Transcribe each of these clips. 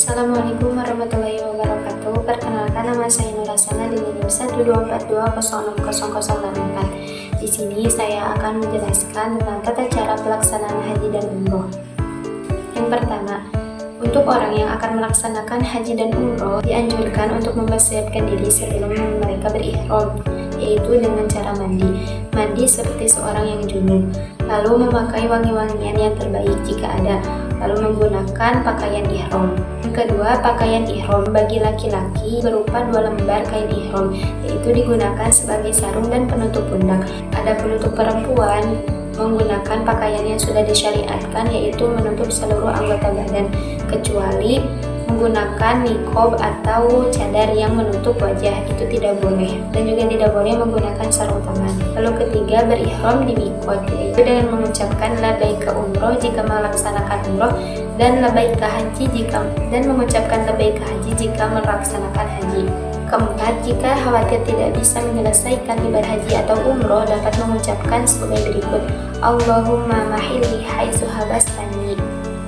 Assalamualaikum warahmatullahi wabarakatuh. Perkenalkan, nama saya Nur Hasanah dengan NIM 124206008. Di sini saya akan menjelaskan tentang tata cara pelaksanaan haji dan umroh. Yang pertama, untuk orang yang akan melaksanakan haji dan umroh dianjurkan untuk mempersiapkan diri sebelum mereka berihram, yaitu dengan cara mandi seperti seorang yang junub, lalu memakai wangi-wangian yang terbaik jika ada, lalu menggunakan pakaian ihram. Yang kedua, pakaian ihram bagi laki-laki berupa 2 lembar kain ihram, yaitu digunakan sebagai sarung dan penutup pundak. Adapun untuk perempuan, menggunakan pakaian yang sudah disyariatkan, yaitu menutup seluruh anggota badan, kecuali menggunakan niqab atau cadar yang menutup wajah, itu tidak boleh, dan juga tidak boleh menggunakan sarung tangan. Lalu ketiga, berihram di miqat, yaitu dengan mengucapkan labbaika umroh jika melaksanakan umroh, dan labbaika haji mengucapkan labbaika haji jika melaksanakan haji. Keempat, jika khawatir tidak bisa menyelesaikan ibadah haji atau umroh, dapat mengucapkan sebagai berikut: Allahumma mahilli haitsu habastani.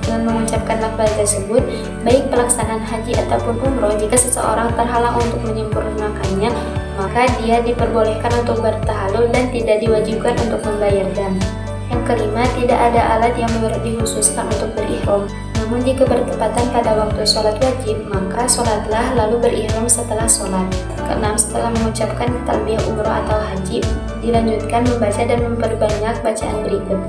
Dengan mengucapkan lafaz tersebut, baik pelaksanaan haji ataupun umroh, jika seseorang terhalang untuk menyempurnakannya, maka dia diperbolehkan untuk bertahalul dan tidak diwajibkan untuk membayar dam. Yang kelima, tidak ada alat yang dikhususkan untuk berihram. Namun jika bertepatan pada waktu sholat wajib, maka sholatlah lalu berihram setelah sholat. Keenam, setelah mengucapkan talbiyah umroh atau haji, dilanjutkan membaca dan memperbanyak bacaan berikut: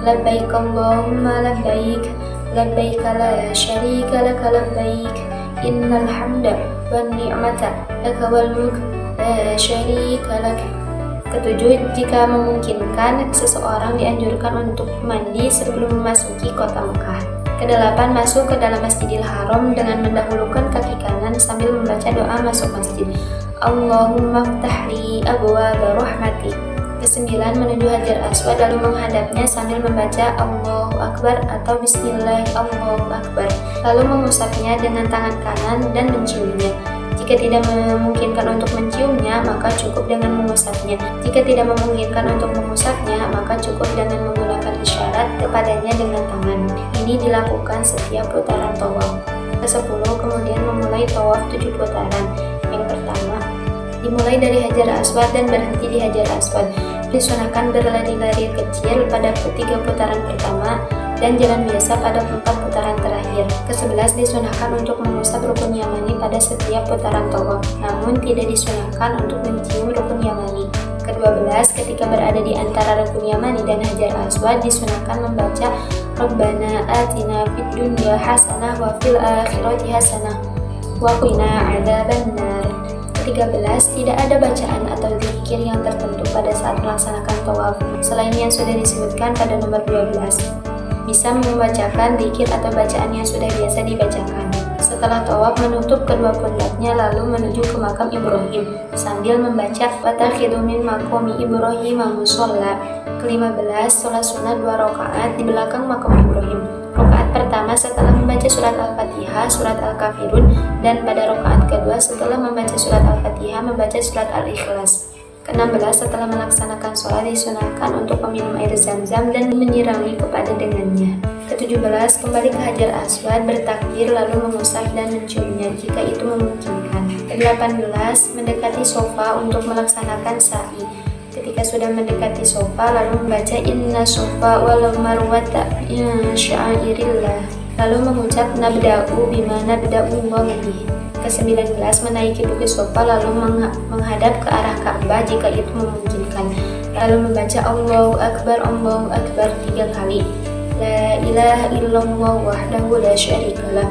Labbaik Allahumma labbaik, labbaik la syarika laka labbaik, innal hamda wan ni'mata laka wal mulk la syarika lak. Ketujuh, jika memungkinkan, seseorang dianjurkan untuk mandi sebelum memasuki kota Mekah. Kedelapan, masuk ke dalam Masjidil Haram dengan mendahulukan kaki kanan sambil membaca doa masuk masjid: Allahumma ftahli abwaaba rahmatik. Kesembilan, menuju Hajar Aswad lalu menghadapnya sambil membaca Allahu Akbar atau Bismillah Allahu Akbar, lalu mengusapnya dengan tangan kanan dan menciumnya. Jika tidak memungkinkan untuk menciumnya, maka cukup dengan mengusapnya. Jika tidak memungkinkan untuk mengusapnya, maka cukup dengan menggunakan isyarat kepadanya dengan tangan. Ini dilakukan setiap putaran tawaf. Ke-10, kemudian memulai tawaf 7 putaran. Yang pertama, dimulai dari Hajar Aswad dan berhenti di Hajar Aswad. Disunahkan berlari-lari kecil pada 3 putaran pertama dan jalan biasa pada 4 putaran terakhir. Ke-11, disunahkan untuk mengusap rukun yamani pada setiap putaran tawaf, namun tidak disunahkan untuk mencium rukun yamani. Ke-12, ketika berada di antara rukun yamani dan Hajar Aswad, disunahkan membaca Rabbana atina fid dunya hasanah wa fil akhirati hasanah wa qina adzabannar. 13, tidak ada bacaan atau zikir yang tertentu pada saat melaksanakan tawaf selain yang sudah disebutkan pada nomor 12. Bisa membacakan zikir atau bacaan yang sudah biasa dibacakan. Setelah tawaf, menutup kedua pundaknya lalu menuju ke makam Ibrahim sambil membaca Watakhidu min maqami Ibrahim musholla. Ke-15, sholat sunnah 2 rakaat di belakang makam Ibrahim. Rakaat pertama setelah membaca surat Al-Fatihah, surat Al-Kafirun, dan pada rakaat kedua setelah membaca surat Al-Fatihah, membaca surat Al-Ikhlas. Ke-16, setelah melaksanakan sholat disunahkan untuk meminum air zam-zam dan menyirami kepada dengannya. Ke-17, kembali ke Hajar Aswad, bertakbir lalu mengusap dan menciumnya jika itu memungkinkan. Ke-18, mendekati sofa untuk melaksanakan sa'i. Ketika sudah mendekati sofa, lalu membaca Inna sofa wal marwata min sya'airillah, lalu mengucap Nabda'u bima nabda'u wa bih. Ke-19, menaiki bukit sofa lalu menghadap ke arah Ka'bah jika itu memungkinkan, lalu membaca Allahu Akbar 3 kali. La ilaha illallah wahdahu la syarikalah,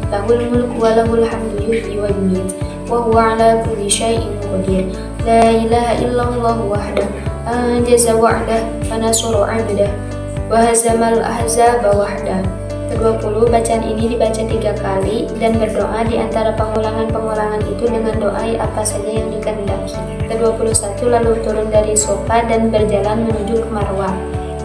lahul mulku wa lahul hamdu yuhyi wa yumiit, wa huwa ala kulli syai'in qadir. La ilaha illallah wahdahu anjaza wa'dah wa nasara 'abdah wa hazamal ahzaba wahdah. Ke-20, bacaan ini dibaca 3 kali dan berdoa di antara pengulangan-pengulangan itu dengan doa apa saja yang dikehendaki. Ke-21, lalu turun dari sofa dan berjalan menuju ke Marwah.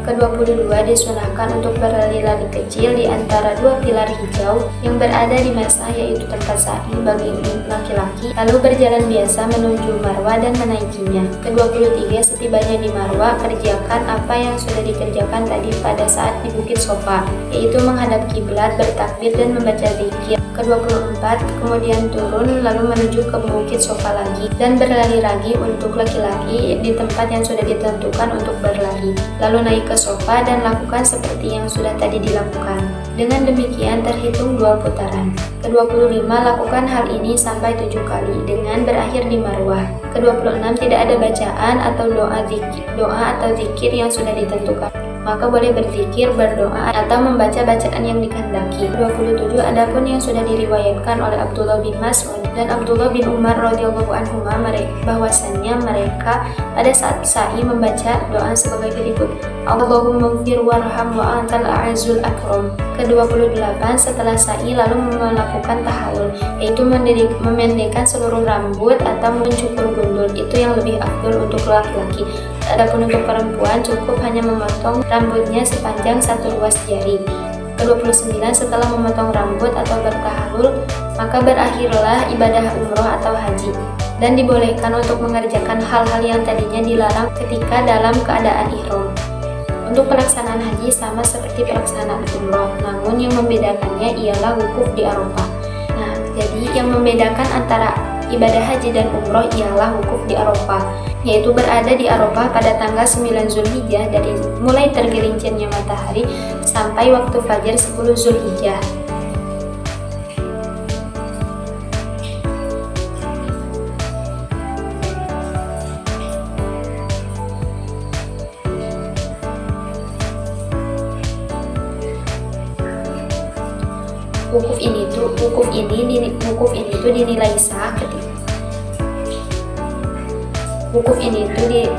Ke-22 disunahkan untuk berlari-lari kecil di antara dua pilar hijau yang berada di Mas'ah, yaitu tempat sa'i bagi laki-laki, lalu berjalan biasa menuju Marwah dan menaikinya. Ke-23 setibanya di Marwah, kerjakan apa yang sudah dikerjakan tadi pada saat di Bukit Sofa, yaitu menghadap kiblat, bertakbir dan membaca zikir. Ke-24 kemudian turun lalu menuju ke Bukit Sofa lagi dan berlari lagi untuk laki-laki di tempat yang sudah ditentukan untuk berlari, lalu naik ke sofa dan lakukan seperti yang sudah tadi dilakukan. Dengan demikian terhitung 2 putaran. Ke-25 lakukan hal ini sampai 7 kali dengan berakhir di Marwah. Ke-26 tidak ada bacaan atau doa atau zikir yang sudah ditentukan, maka boleh berzikir, berdoa, atau membaca bacaan yang dikehendaki. 27 adapun yang sudah diriwayatkan oleh Abdullah bin Mas'ud dan Abdullah bin Umar radhiyallahu anhuma bahwasannya mereka pada saat sa'i membaca doa sebagai berikut: Allahumma ighfir warham wa antal a'azzul akram. Ke-28 setelah sa'i lalu melakukan tahallul, yaitu memendekkan seluruh rambut atau mencukur gundul, itu yang lebih afdol untuk laki-laki. Adapun untuk perempuan cukup hanya memotong rambutnya sepanjang 1 ruas jari. Ke-29 setelah memotong rambut atau bertahalul, maka berakhirlah ibadah umroh atau haji, dan dibolehkan untuk mengerjakan hal-hal yang tadinya dilarang ketika dalam keadaan ihram. Untuk pelaksanaan haji sama seperti pelaksanaan umroh, namun yang membedakannya ialah wukuf di Arafah. Nah, jadi yang membedakan antara ibadah haji dan umroh ialah wukuf di Arafah, yaitu berada di Arafah pada tanggal 9 Zulhijjah dari mulai tergelincirnya matahari sampai waktu fajar 10 Zulhijjah.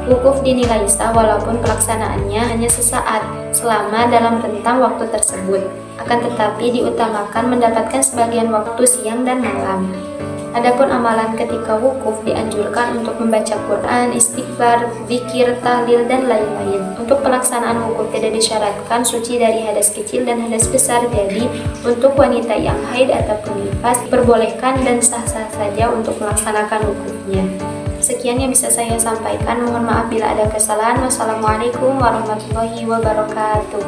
Wukuf dinilai sah walaupun pelaksanaannya hanya sesaat selama dalam rentang waktu tersebut. Akan tetapi diutamakan mendapatkan sebagian waktu siang dan malam. Adapun amalan ketika wukuf dianjurkan untuk membaca Quran, istighfar, zikir, tahlil, dan lain-lain. Untuk pelaksanaan wukuf tidak disyaratkan suci dari hadas kecil dan hadas besar, jadi untuk wanita yang haid ataupun nifas diperbolehkan dan sah-sah saja untuk melaksanakan wukufnya. Sekian yang bisa saya sampaikan, mohon maaf bila ada kesalahan. Wassalamualaikum warahmatullahi wabarakatuh.